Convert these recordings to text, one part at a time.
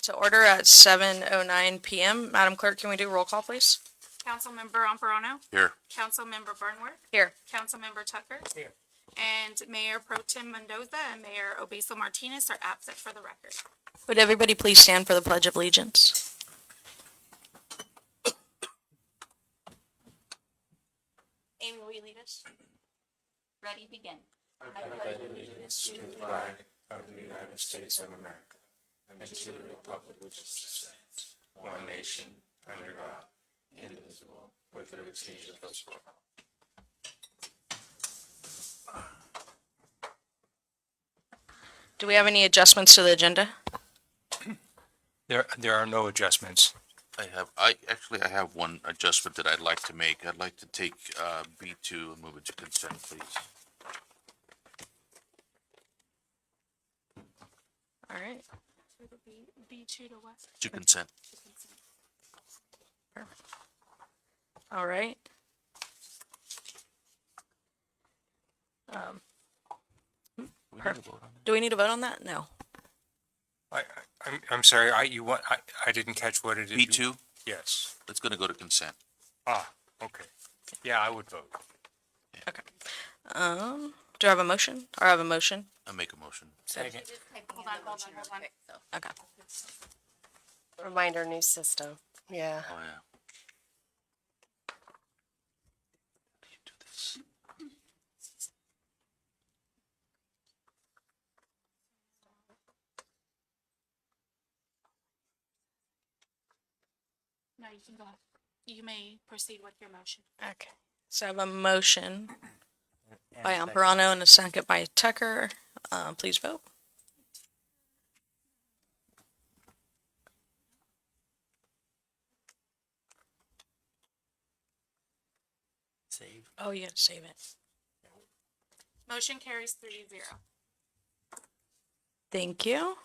to order at 7:09 p.m. Madam Clerk, can we do roll call, please? Councilmember Amparano? Here. Councilmember Burnworth? Here. Councilmember Tucker? Here. And Mayor Pro Tem Mendoza and Mayor Obeso Martinez are absent for the record. Would everybody please stand for the Pledge of Allegiance? Amy, will you lead us? Ready, begin. I pledge allegiance to the flag of the United States of America and to the republic which stands, one nation, under God, indivisible, with liberty and justice for all. Do we have any adjustments to the agenda? There are no adjustments. I have one adjustment that I'd like to make. I'd like to take, B2 and move it to consent, please. All right. B2 to what? To consent. All right. We need to Perfect. vote on it. Do we need to vote on that? No. I'm sorry, I didn't catch what it is. B2, Yes. it's gonna go to consent. Ah, okay. Yeah, I would vote. Okay. Do I have a motion? Or I have a motion? I make a motion. Second. Hold on. Okay. Reminder, new system. Yeah. Oh, yeah. You do this. No, you can go. You may proceed with your motion. Okay. So I have a motion by Amparano and a second by Tucker. Please vote. Save. Oh, you have to save it. Motion carries 3-0. Thank you.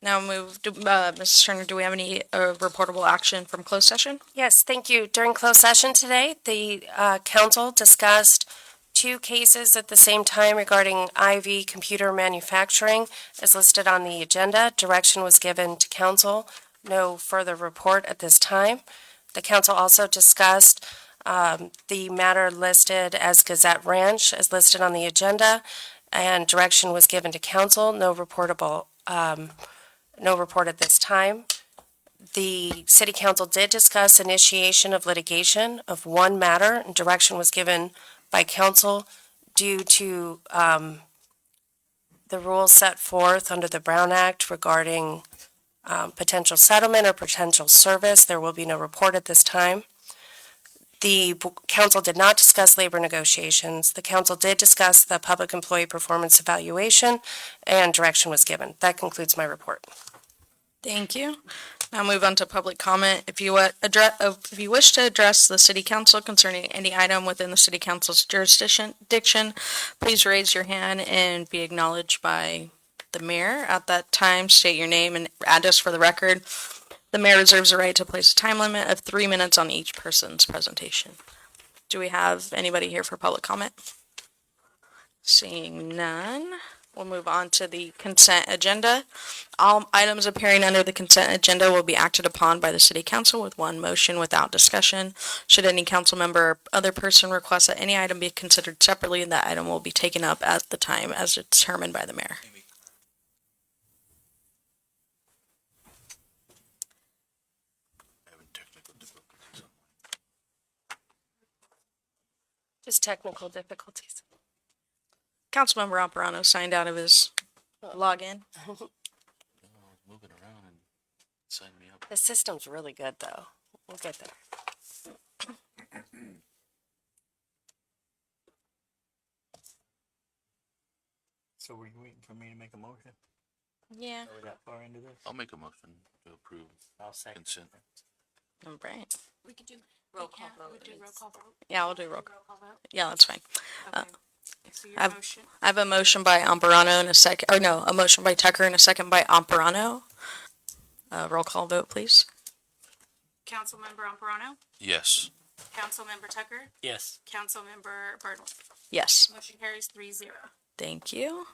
Now move to, Mrs. Turner, do we have any reportable action from closed session? Yes, thank you. During closed session today, the council discussed 2 cases at the same time regarding IV computer manufacturing as listed on the agenda. Direction was given to council. No further report at this time. The council also discussed the matter listed as Gazette Ranch as listed on the agenda, and direction was given to council. No report at this time. The city council did discuss initiation of litigation of one matter, and direction was given by council due to the rules set forth under the Brown Act regarding potential settlement or potential service. There will be no report at this time. The council did not discuss labor negotiations. The council did discuss the public employee performance evaluation, and direction was given. That concludes my report. Thank you. Now move on to public comment. If you wish to address the city council concerning any item within the city council's jurisdiction, please raise your hand and be acknowledged by the mayor. At that time, state your name and address for the record. The mayor reserves the right to place a time limit of 3 minutes on each person's presentation. Do we have anybody here for public comment? Seeing none, we'll move on to the consent agenda. All items appearing under the consent agenda will be acted upon by the city council with one motion without discussion. Should any council member or other person request that any item be considered separately, that item will be taken up at the time as determined by the mayor. Having technical difficulties. Just technical difficulties. Councilmember Amparano signed out of his login. Moving around and sign me up. The system's really good, though. We'll get there. So were you waiting for me to make a motion? Yeah. Are we that far into this? I'll make a motion to approve I'll second. consent. All right. We could do Roll call vote. We'll do roll call vote. Yeah, we'll do roll call. Roll call vote. Yeah, that's fine. Okay. So your I've- motion. I have a motion by Amparano and a motion by Tucker and a second by Amparano. Roll call vote, please. Councilmember Amparano? Yes. Councilmember Tucker? Yes. Councilmember Burnworth? Yes. Motion carries 3-0. Thank you.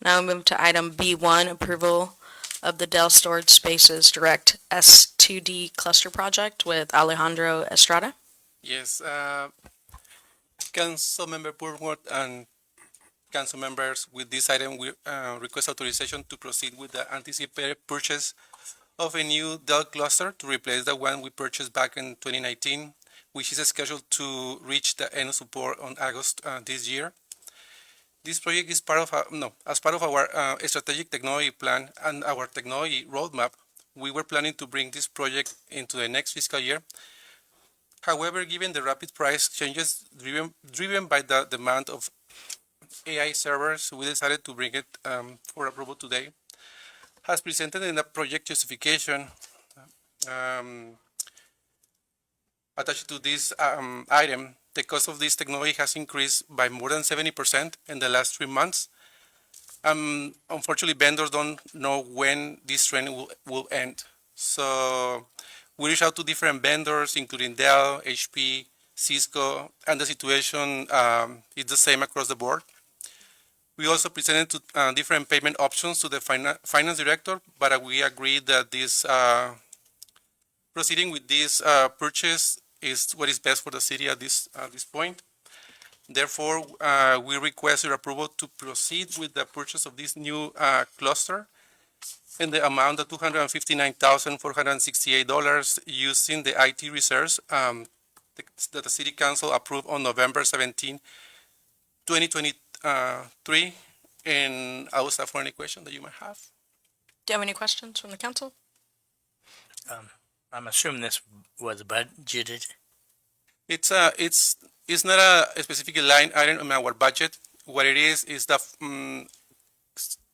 Now we move to item B1, approval of the Dell Storage Spaces Direct S2D Cluster Project with Alejandro Estrada. Yes, Councilmember Pursuant and council members, with this item, we request authorization to proceed with the anticipated purchase of a new Dell cluster to replace the one we purchased back in 2019, which is scheduled to reach the end of support on August this year. This project is as part of our strategic technology plan and our technology roadmap. We were planning to bring this project into the next fiscal year. However, given the rapid price changes driven by the demand of AI servers, we decided to bring it for approval today. As presented in the project justification attached to this item, the cost of this technology has increased by more than 70% in the last 3 months. Unfortunately, vendors don't know when this trend will end. So we reached out to different vendors, including Dell, HP, Cisco, and the situation is the same across the board. We also presented to different payment options to the finance director, but we agreed that this proceeding with this purchase is what is best for the city at this point. Therefore, we request your approval to proceed with the purchase of this new cluster in the amount of $259,468 using the IT reserves that the City Council approved on November 17, 2023. And I will stop for any question that you might have. Do you have any questions from the council? I'm assuming this was budgeted. It's not a specific line item in our budget. What it is the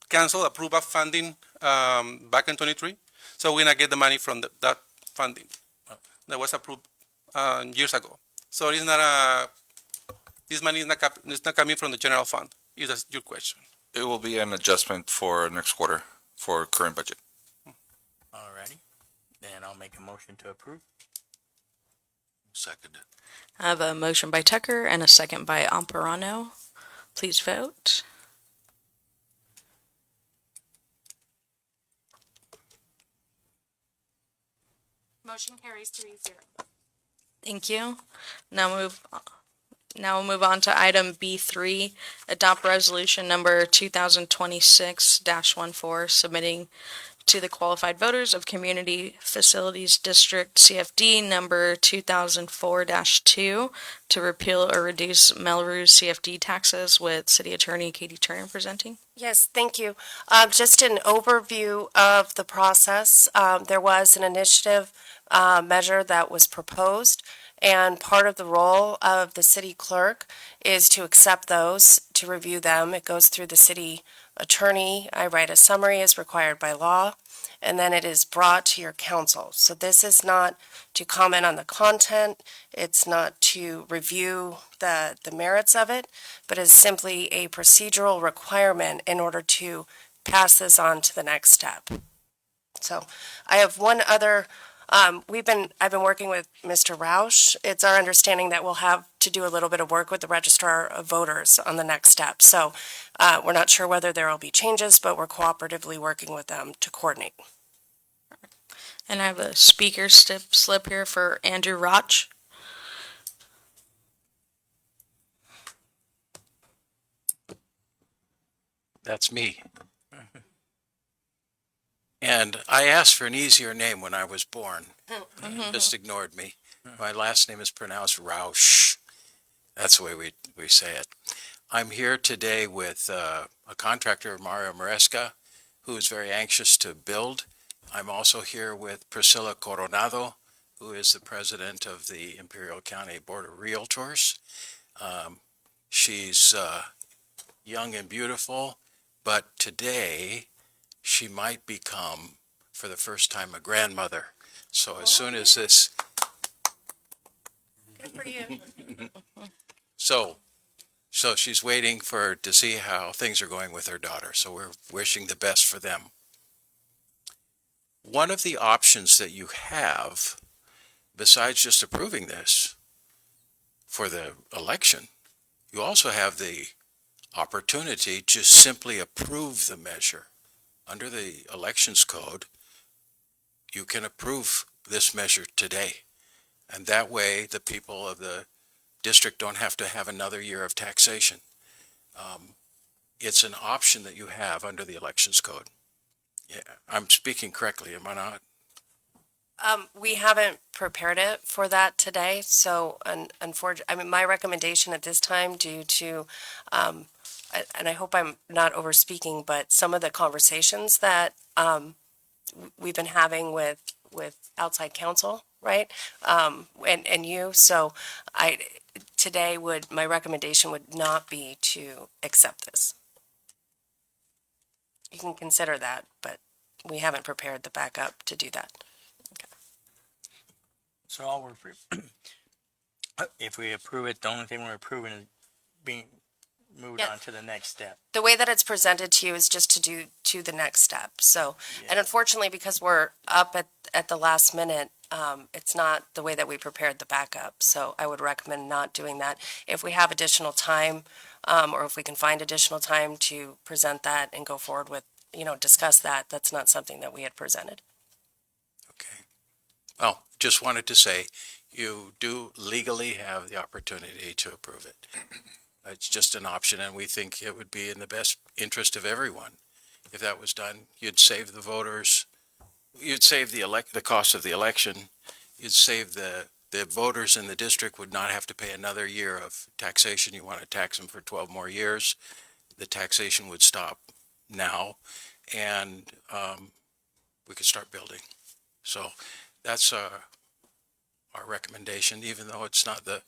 council approved of funding back in 23. So we're gonna get the money from that funding that was approved years ago. So it's not this money is not coming from the general fund. If that's your question. It will be an adjustment for next quarter for current budget. Alrighty, then I'll make a motion to approve. Seconded. I have a motion by Tucker and a second by Amparano. Please vote. Motion carries 3-0. Thank you. Now we'll move on to item B3, adopt resolution number 2026-14, submitting to the qualified voters of Community Facilities District CFD number 2004-2 to repeal or reduce Melrose CFD taxes, with City Attorney Katie Turner presenting. Yes, thank you. Just an overview of the process. There was an initiative measure that was proposed, and part of the role of the city clerk is to accept those, to review them. It goes through the city attorney. I write a summary as required by law, and then it is brought to your council. So this is not to comment on the content. It's not to review the merits of it, but is simply a procedural requirement in order to pass this on to the next step. So I have one other. I've been working with Mr. Roush. It's our understanding that we'll have to do a little bit of work with the registrar of voters on the next step. So we're not sure whether there will be changes, but we're cooperatively working with them to coordinate. And I have a speaker slip here for Andrew Roch. That's me. And I asked for an easier name when I was born. Just ignored me. My last name is pronounced Roush. That's the way we say it. I'm here today with a contractor, Mario Maresca, who is very anxious to build. I'm also here with Priscilla Coronado, who is the president of the Imperial County Board of Realtors. She's young and beautiful, but today she might become, for the first time, a grandmother. So as soon as this... Good for you. So she's waiting to see how things are going with her daughter. So we're wishing the best for them. One of the options that you have, besides just approving this for the election, you also have the opportunity to simply approve the measure under the elections code, you can approve this measure today. And that way, the people of the district don't have to have another year of taxation. It's an option that you have under the elections code. Yeah, I'm speaking correctly, am I not? We haven't prepared it for that today, so unfortunately, I mean, my recommendation at this time due to, and I hope I'm not over speaking, but some of the conversations that, we've been having with outside counsel, right? And you, so today my recommendation would not be to accept this. You can consider that, but we haven't prepared the backup to do that. So all we're, if we approve it, the only thing we're approving is being moved Yeah. on to the next step. The way that it's presented to you is just to do to the next step. So, and unfortunately, because we're up at the last minute, it's not the way that we prepared the backup. So I would recommend not doing that. If we have additional time, or if we can find additional time to present that and go forward with, discuss that, that's not something that we had presented. Okay. Well, just wanted to say, you do legally have the opportunity to approve it. It's just an option, and we think it would be in the best interest of everyone. If that was done, you'd save the voters, you'd save the cost of the election, you'd save the voters in the district would not have to pay another year of taxation. You want to tax them for 12 more years. The taxation would stop now, and we could start building. So that's our recommendation, even though it's not the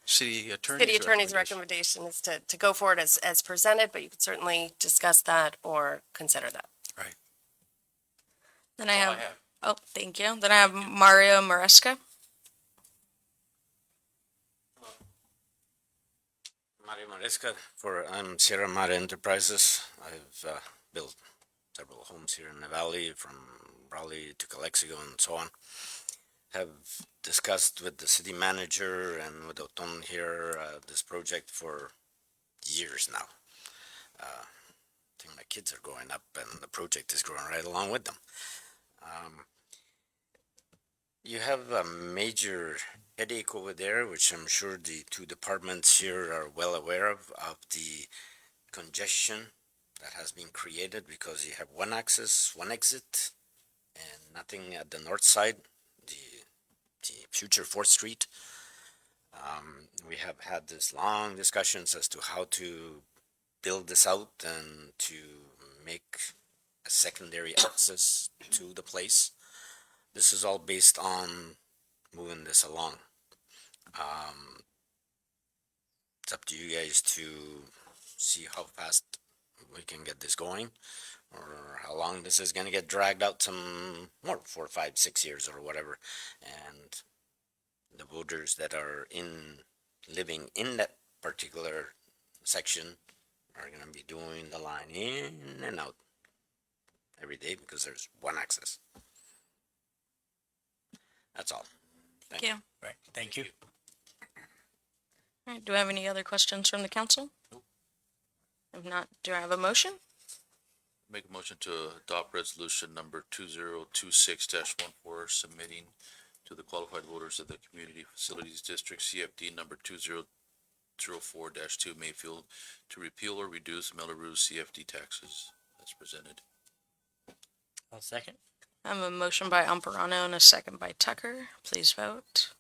city attorney's recommendation is to go forward as presented, but you could certainly discuss that or consider that. Right. Then I have, oh, thank you. Then I have Mario Maresca. Mario Maresca I'm Sierra Madre Enterprises. I've built several homes here in the valley, from Raleigh to Calexico and so on. Have discussed with the city manager and with Oton here this project for years now. I think my kids are growing up and the project is growing right along with them. You have a major headache over there, which I'm sure the two departments here are well aware of the congestion that has been created because you have one access, one exit, and nothing at the north side, the future 4th Street. We have had this long discussions as to how to build this out and to make a secondary access to the place. This is all based on moving this along. It's up to you guys to see how fast we can get this going, or how long this is going to get dragged out some more, 4, 5, 6 years or whatever. And the voters that are living in that particular section are going to be doing the line in and out every day because there's one access. That's all. Thank you. Right, thank you. All right, do I have any other questions from the council? If not, do I have a motion? Make a motion to adopt resolution number 2026-14, submitting to the qualified voters of the Community Facilities District CFD number 2004-2 Mayfield to repeal or reduce Melrose CFD taxes as presented. I'll second. I have a motion by Amparano and a second by Tucker. Please vote.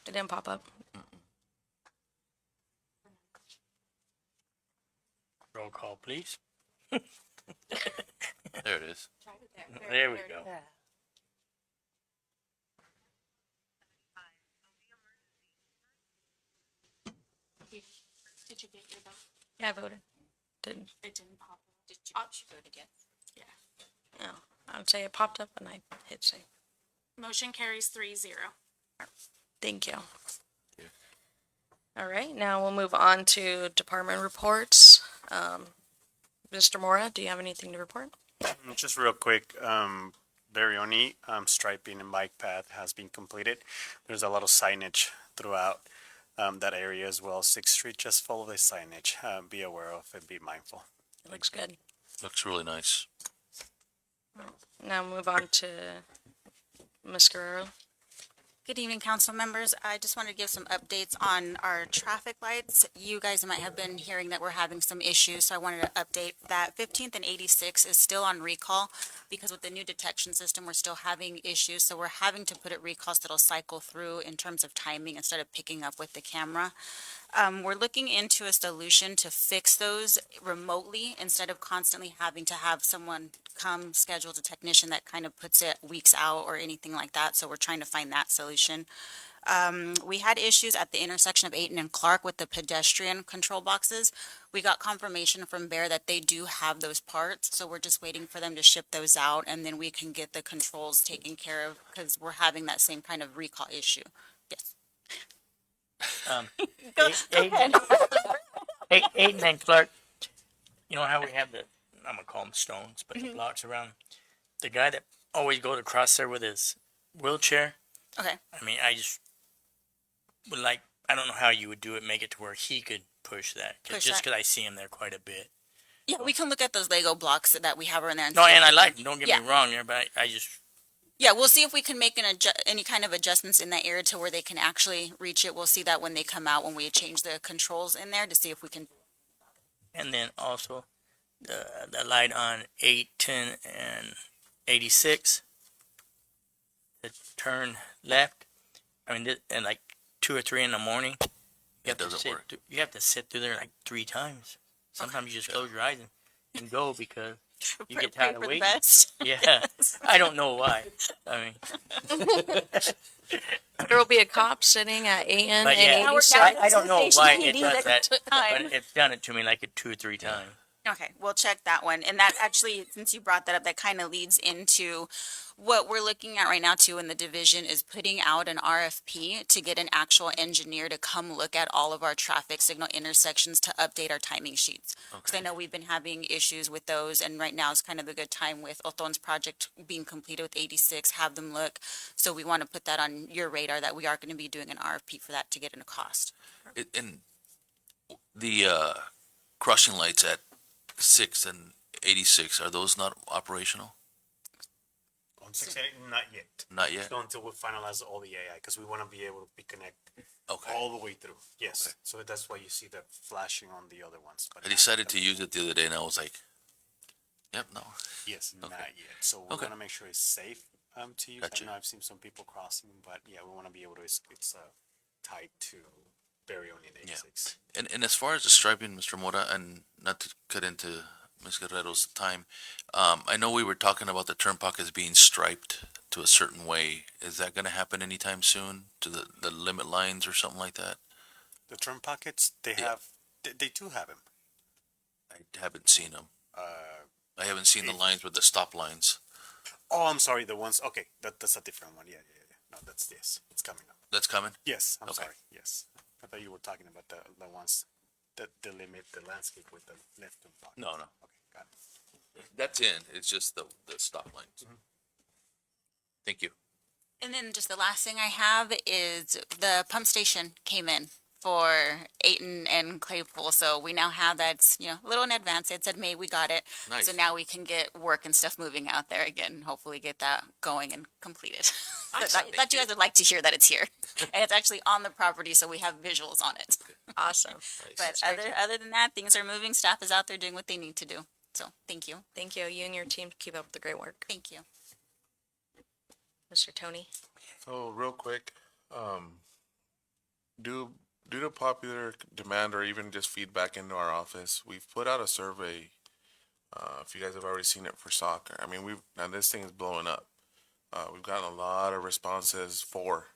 It didn't pop up. Roll call, please. There it is. There we go. Did you get your vote? Yeah, I voted. Didn't. It didn't pop. Did you? Vote again. Yeah. No, I would say it popped up and I hit save. Motion carries 3-0. Thank you. Yeah. All right, now we'll move on to department reports. Mr. Mora, do you have anything to report? Just real quick, Barioni, striping and bike path has been completed. There's a lot of signage throughout that area as well. 6th Street, just follow the signage. Be aware of it, be mindful. It looks good. Looks really nice. Now move on to Ms. Guerrero. Good evening, council members. I just wanted to give some updates on our traffic lights. You guys might have been hearing that we're having some issues, so I wanted to update that 15th and 86 is still on recall because with the new detection system, we're still having issues. So we're having to put it recall so it'll cycle through in terms of timing instead of picking up with the camera. We're looking into a solution to fix those remotely instead of constantly having to have someone come schedule a technician that kind of puts it weeks out or anything like that. So we're trying to find that solution. We had issues at the intersection of Ayton and Clark with the pedestrian control boxes. We got confirmation from Bear that they do have those parts, so we're just waiting for them to ship those out, and then we can get the controls taken care of because we're having that same kind of recall issue. Yes. Aiden and Clark, you know how we have the, I'm gonna call them stones, but the blocks around. The guy that always goes across there with his wheelchair, Okay. I mean, I just would like, I don't know how you would do it, make it to where he could push that. Push Just that. because I see him there quite a bit. Yeah, we can look at those Lego blocks that we have around there. No, see if and I we like can- him, don't get yeah. me wrong there, but I just, Yeah, we'll see if we can make any kind of adjustments in that area to where they can actually reach it. We'll see that when they come out, when we change the controls in there to see if we can. and then also the light on 8, 10, and 86, the turn left. I mean, and like 2 or 3 in the morning. You It have to doesn't sit work. You have to sit through there like 3 times. Sometimes you just close your eyes and go because you get tired of for the waiting. best. Yeah, I don't know why. I mean, There will be a cop sitting at AN but and yeah, 86. I don't know why it Meeting does that that, time. but it's done it to me like 2 or 3 times. Okay, we'll check that one. And that actually, since you brought that up, that kind of leads into what we're looking at right now too in the division is putting out an RFP to get an actual engineer to come look at all of our traffic signal intersections to update our timing sheets. Because I know we've been having issues with those, and right now is kind of a good time with Othon's project being completed with 86, have them look. So we want to put that on your radar that we are going to be doing an RFP for that to get in a cost. And the crossing lights at 6th and 86, are those not operational? On 680, not yet. Not yet? Not until we finalize all the AI, because we want to be able to be connected Okay. all the way through. Yes. Okay. So that's why you see the flashing on the other ones. But I decided to use it the other day and I was like, yep, no. Yes, Okay. not yet. So we Okay. want to make sure it's safe to use. Gotcha. I know I've seen some people crossing, but yeah, we want to be able to. It's tied to Barioni and 86. And as far as the striping, Mr. Mora, and not to cut into Ms. Guerrero's time, I know we were talking about the turn pockets being striped to a certain way. Is that going to happen anytime soon to the limit lines or something like that? The turn pockets, they Yeah. have, they do have them. I haven't seen them. I haven't seen the lines with the stop lines. Oh, I'm sorry, the ones, okay, that's a different one. Yeah. No, that's this. It's coming up. That's coming? Yes, I'm Okay. sorry. Yes. I thought you were talking about the ones that delimit the landscape with the left turn pocket. No. Okay, got it. That's in. It's just the stop lines. Thank you. And then just the last thing I have is the pump station came in for Ayton and Claypool. So we now have that, a little in advance. It said May, we got it. Nice. So now we can get work and stuff moving out there again, and hopefully get that going and completed. I thought you guys would like to hear that it's here. And it's actually on the property, so we have visuals on it. Awesome. But other than that, things are moving. Staff is out there doing what they need to do. So thank you. Thank you. You and your team keep up the great work. Thank you. Mr. Tony? So real quick, due to popular demand or even just feedback into our office, we've put out a survey. If you guys have already seen it for soccer, I mean, now this thing is blowing up. We've gotten a lot of responses for,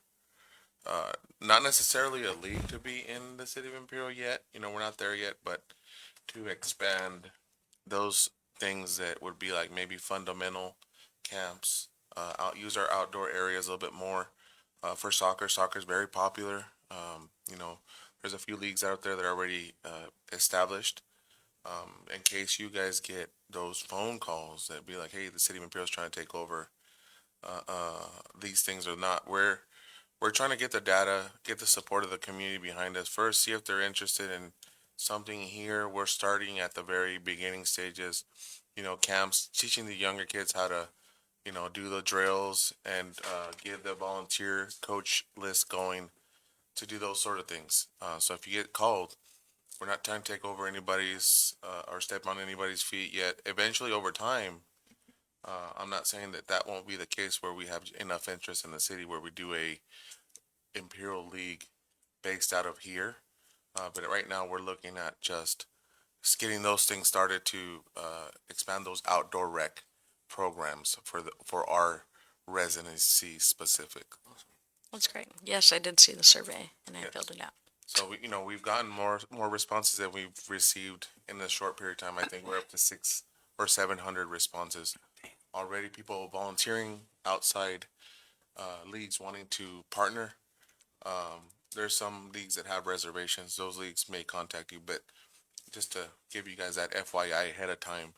not necessarily a league to be in the city of Imperial yet. We're not there yet, but to expand those things that would be like maybe fundamental camps, use our outdoor areas a little bit more. For soccer, soccer is very popular. There's a few leagues out there that are already established. In case you guys get those phone calls that be like, hey, the city of Imperial is trying to take over these things or not. We're trying to get the data, get the support of the community behind us first, see if they're interested in something here. We're starting at the very beginning stages, camps, teaching the younger kids how to, do the drills and get the volunteer coach list going to do those sort of things. So if you get called, we're not trying to take over anybody's or step on anybody's feet yet. Eventually, over time, I'm not saying that won't be the case where we have enough interest in the city where we do a Imperial League based out of here. But right now, we're looking at just getting those things started to expand those outdoor rec programs for our residency specific. That's great. Yes, I did see the survey and I Yes. filled it out. So we've gotten more responses than we've received in this short period of time. I think we're up to 600 or 700 responses already. People volunteering outside leagues wanting to partner. There's some leagues that have reservations. Those leagues may contact you, but just to give you guys that FYI ahead of time,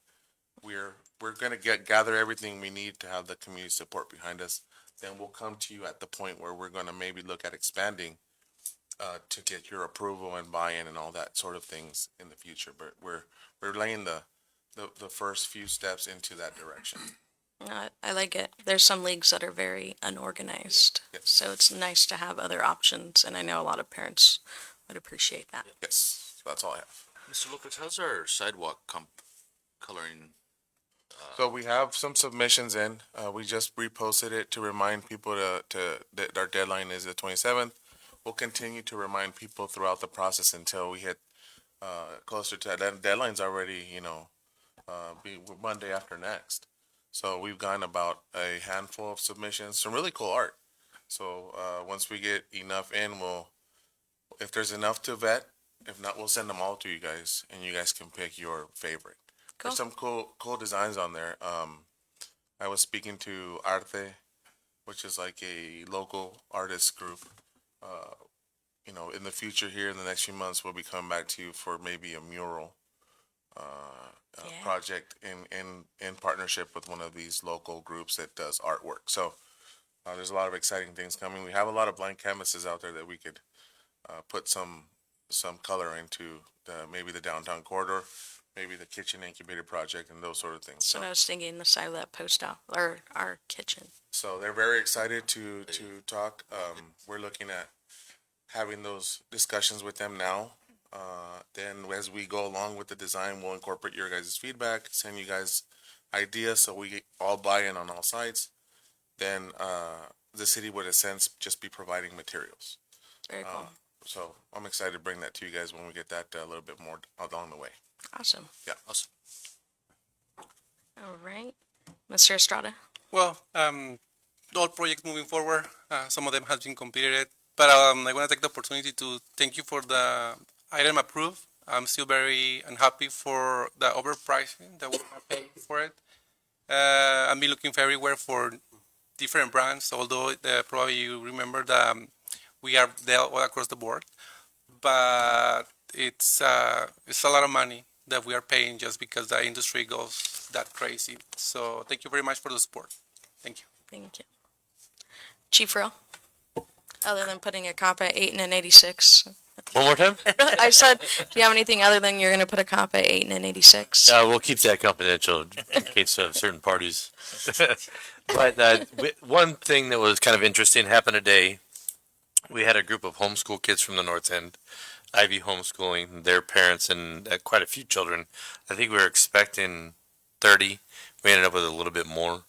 we're gonna gather everything we need to have the community support behind us. Then we'll come to you at the point where we're gonna maybe look at expanding to get your approval and buy-in and all that sort of things in the future. But we're laying the first few steps into that direction. I like it. There's some leagues that are very unorganized. Yes. So it's nice to have other options. And I know a lot of parents would appreciate that. Yes, so that's all I have. Mr. Lopez, how's our sidewalk coloring? So we have some submissions in. We just reposted it to remind people that our deadline is the 27th. We'll continue to remind people throughout the process until we hit closer to that. Deadline's already, be Monday after next. So we've gotten about a handful of submissions, some really cool art. So once we get enough in, if there's enough to vet, if not, we'll send them all to you guys, and you guys can pick your favorite. Cool. There's some cool designs on there. I was speaking to Arte, which is like a local artist group. In the future here, in the next few months, we'll be coming back to you for maybe a mural Yeah. project in partnership with one of these local groups that does artwork. So there's a lot of exciting things coming. We have a lot of blank canvases out there that we could put some color into maybe the downtown corridor, maybe the kitchen incubator project, and those sort of things. So I was thinking the side of that post op or our kitchen. So they're very excited to talk. We're looking at having those discussions with them now. Then as we go along with the design, we'll incorporate your guys' feedback, send you guys ideas so we all buy in on all sides. Then the city would, in a sense, just be providing materials. Very cool. So I'm excited to bring that to you guys when we get that a little bit more along the way. Awesome. Yeah. Awesome. All right. Mr. Estrada. Well, all projects moving forward, some of them have been completed, but I want to take the opportunity to thank you for the item approved. I'm still very unhappy for the overpricing that we are paying for it. I've been looking everywhere for different brands, although probably you remember that we are there all across the board, but it's a lot of money that we are paying just because the industry goes that crazy. So thank you very much for the support. Thank you. Thank you. Chief Real. Other than putting a comp at 8 and an 86. One more time? I said, do you have anything other than you're going to put a comp at 8 and an 86? We'll keep that confidential in case of certain parties. But one thing that was kind of interesting happened today. We had a group of homeschool kids from the North End, Ivy homeschooling, their parents, and quite a few children. I think we were expecting 30. We ended up with a little bit more.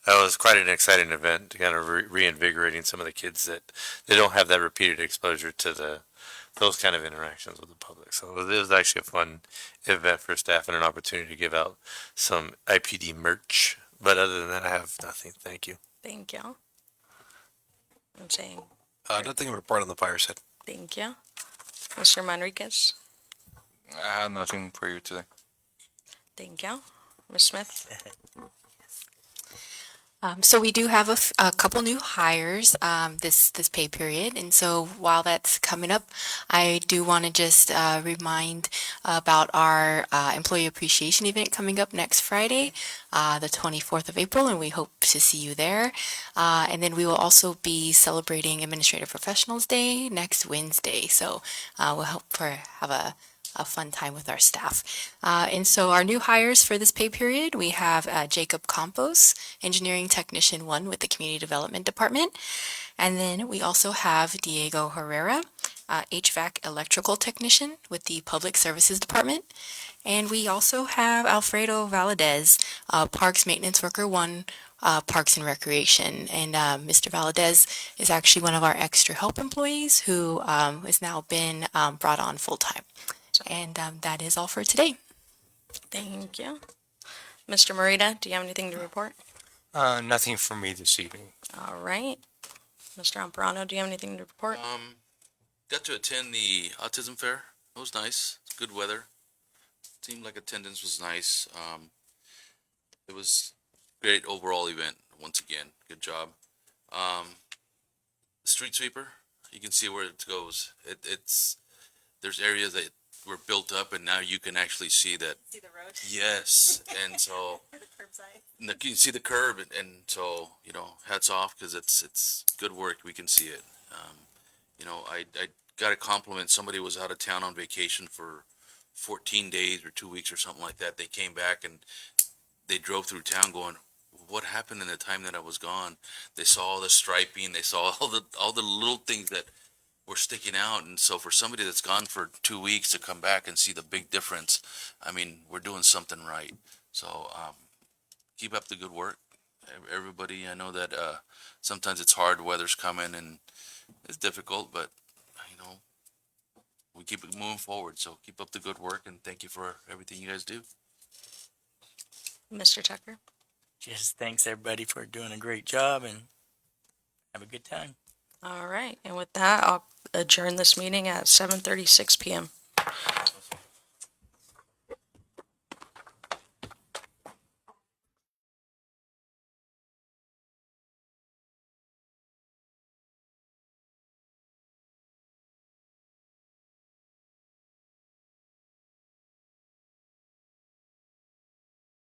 That was quite an exciting event, kind of reinvigorating some of the kids that they don't have that repeated exposure to those kind of interactions with the public. So it was actually a fun event for staff and an opportunity to give out some IPD merch. But other than that, I have nothing. Thank you. Thank you. I'm saying Nothing to report on the fire side. thank you. Mr. Manriquez. I have nothing for you today. Thank you. Ms. Smith. So we do have a couple new hires this pay period, and so while that's coming up, I do want to just remind about our employee appreciation event coming up next Friday, the 24th of April, and we hope to see you there. And then we will also be celebrating Administrative Professionals Day next Wednesday, so we'll hope have a fun time with our staff. And so our new hires for this pay period, we have Jacob Campos, Engineering Technician 1 with the Community Development Department. And then we also have Diego Herrera, HVAC Electrical Technician with the Public Services Department. And we also have Alfredo Valadez, Parks Maintenance Worker 1, Parks and Recreation. And Mr. Valadez is actually one of our extra help employees who has now been brought on full-time. And that is all for today. Thank you. Mr. Morita, do you have anything to report? Nothing for me this evening. All right. Mr. Amparano, do you have anything to report? Got to attend the autism fair. It was nice. Good weather. Seemed like attendance was nice. It was great overall event. Once again, good job. Street sweeper. You can see where it goes. There's areas that were built up, and now you can actually see that. See the road? Yes, and so The curbside? you can see the curb, and so hats off because it's good work. We can see it. I got to compliment somebody who was out of town on vacation for 14 days or 2 weeks or something like that. They came back and they drove through town going, what happened in the time that I was gone? They saw all the striping, they saw all the little things that were sticking out. And so for somebody that's gone for 2 weeks to come back and see the big difference, I mean, we're doing something right. So keep up the good work, everybody. I know that sometimes it's hard, weather's coming and it's difficult, but we keep it moving forward. So keep up the good work, and thank you for everything you guys do. Mr. Tucker? Just thanks everybody for doing a great job and have a good time. All right. And with that, I'll adjourn this meeting at 7:36 p.m.